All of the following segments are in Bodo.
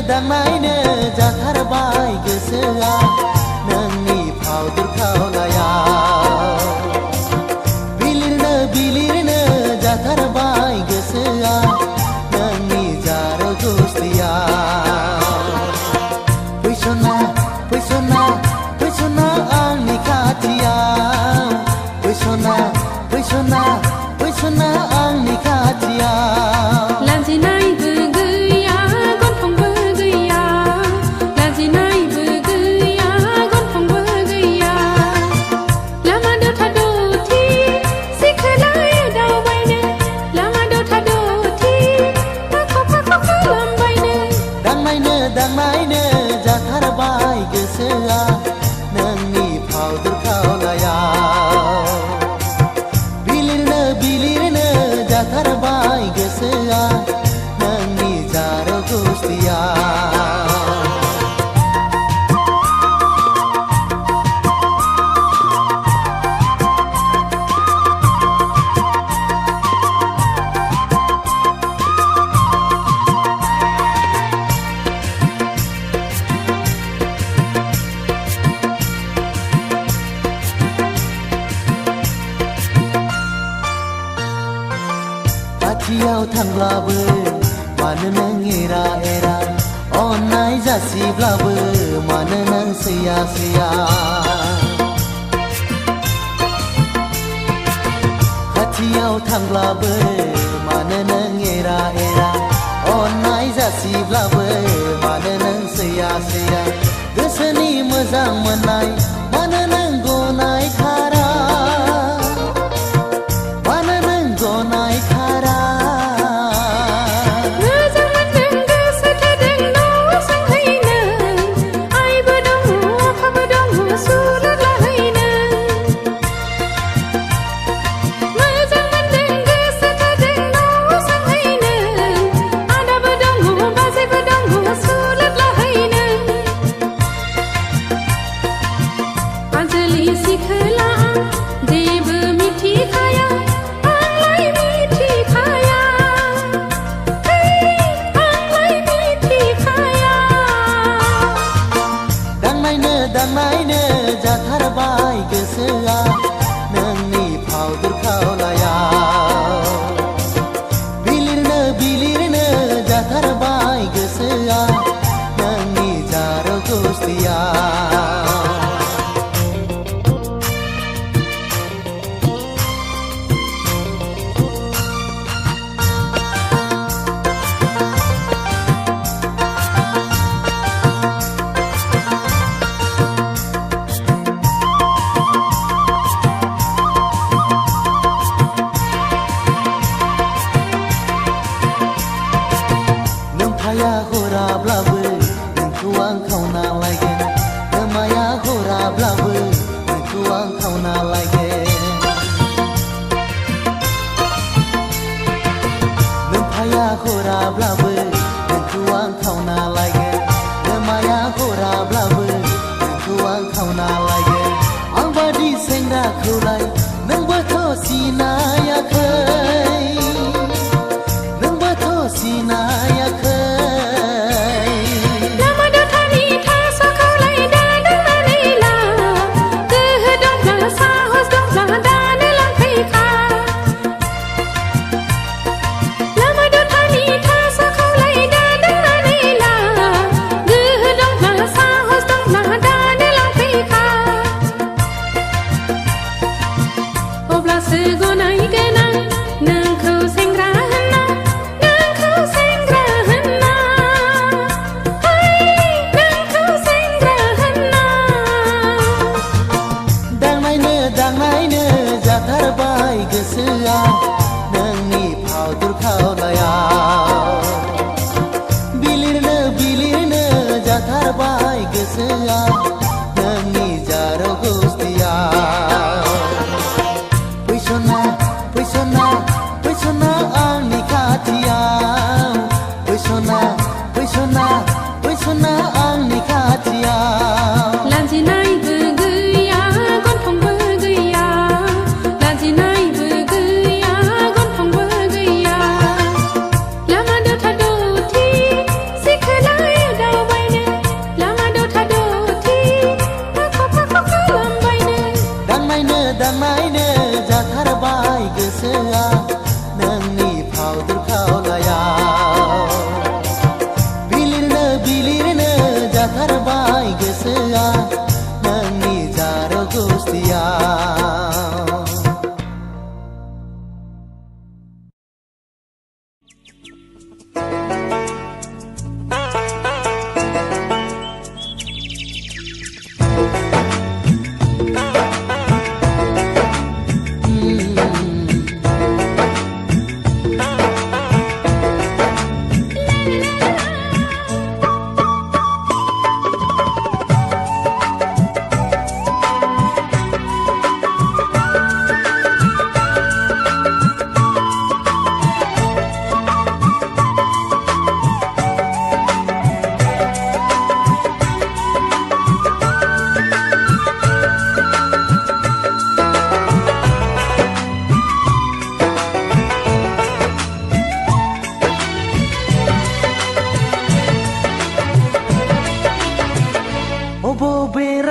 दांनायनो जाथारबाय गोसोआ नोंनि फाव दुरखावलायाव बिलिरनो जाथारबाय गोसोआ नोंनि जार गुस्थियाव फैसना फैसना फैसना आंनि खाथियाव फैसना फैसना फैसना आंनि खाथियाव लाजिनायबो गैया गन्थंबो गैया लाजिनायबो गैया गन्थंबो गैया लामा दथा दथि सिखोलाय दावबायनो लामा दथा दथि फाख' खालामबायनो दांनायनो जाथारबाय गोसोआ नोंनि फाव दुरखावलायाव बिलिरनो जाथारबाय गोसोआ नोंनि जार गुस्थियाव खाथियाव थांब्लाबो मानो नों एरा एरा अननाय जासिब्लाबो मानो नों सैया सैया खाथियाव थांब्लाबो मानो नों एरा एरा अननाय जासिब्लाबो मानो नों सैया सैया गोसोनि मोजां मोननाय मानो नों गनाय खारा मानो नों गनाय खारा दांनायनो जाथारबाय गोसोआ नोंनि फाव दुरखावलायाव बिलिरनो जाथारबाय गोसोआ नोंनि जार गुस्थियाव नोमाया हराब्लाबो नोंखौ आं खावना लायगोन नोमाया हराब्लाबो नोंखौ आं खावना लायगोन नोम्फाया हराब्लाबो नोंखौ आं खावना लायगोन नोमाया हराब्लाबो नोंखौ आं खावना लायगोन आं बादि सेंग्राखौलाय नोंबोथ' सिनायाखै नोंबोथ' सिनायाखै दांनायनो जाथारबाय गोसोआ नोंनि फाव दुरखावलायाव बिलिरनो जाथारबाय गोसोआ नोंनि जार गुस्थियाव फैसना फैसना फैसना आंनि खाथियाव फैसना फैसना फैसना आंनि खाथियाव लाजिनायबो गैया गन्थंबो गैया लाजिनायबो गैया गन्थंबो गैया लामा दथा दथि सिखोलाय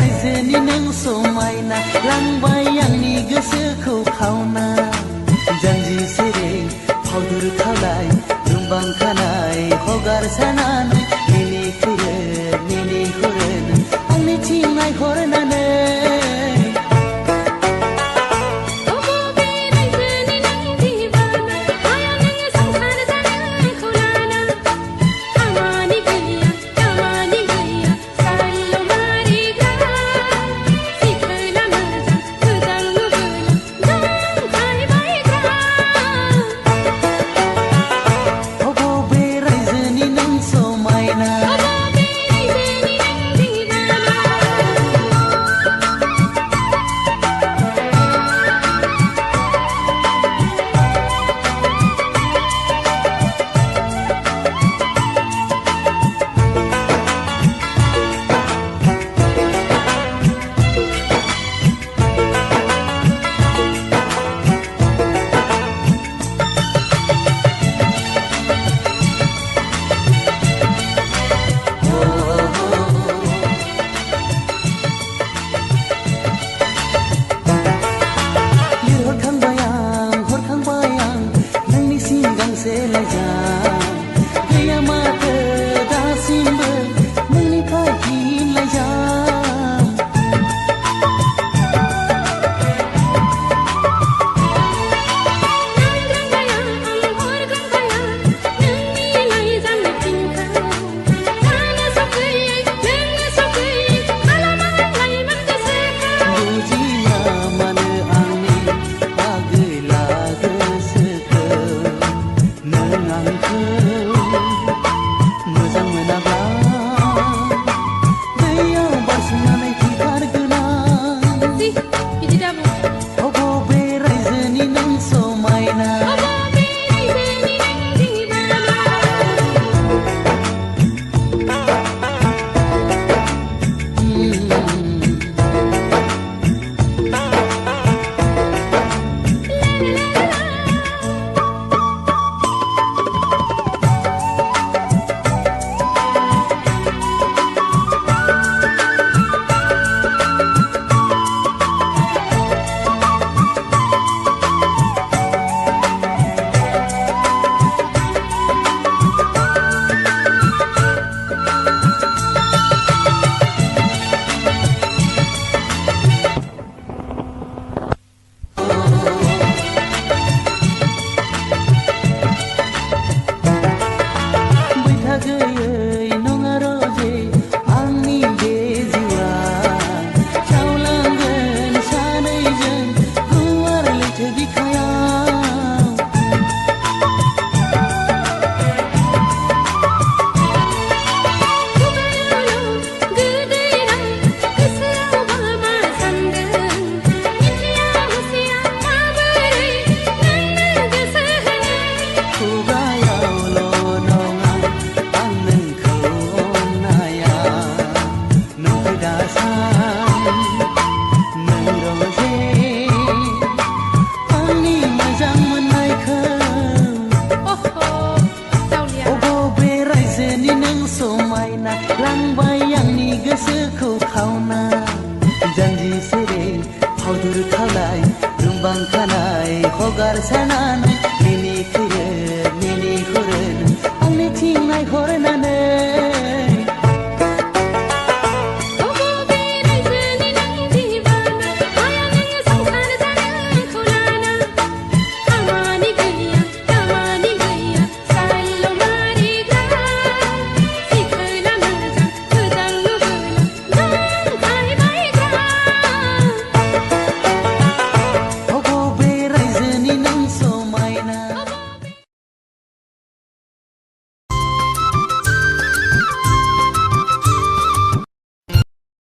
रायजोनि नों समायना लांबाय आंनि गोसोखौ खावना जानजि सेरे फावदुर खावलाय रुंबां खानाय हगार सानानै मिनिहरो आंनिथिं नायहरनानै जानजि सेरे फावदुर खावलाय रुंबां खानाय हगार सानानै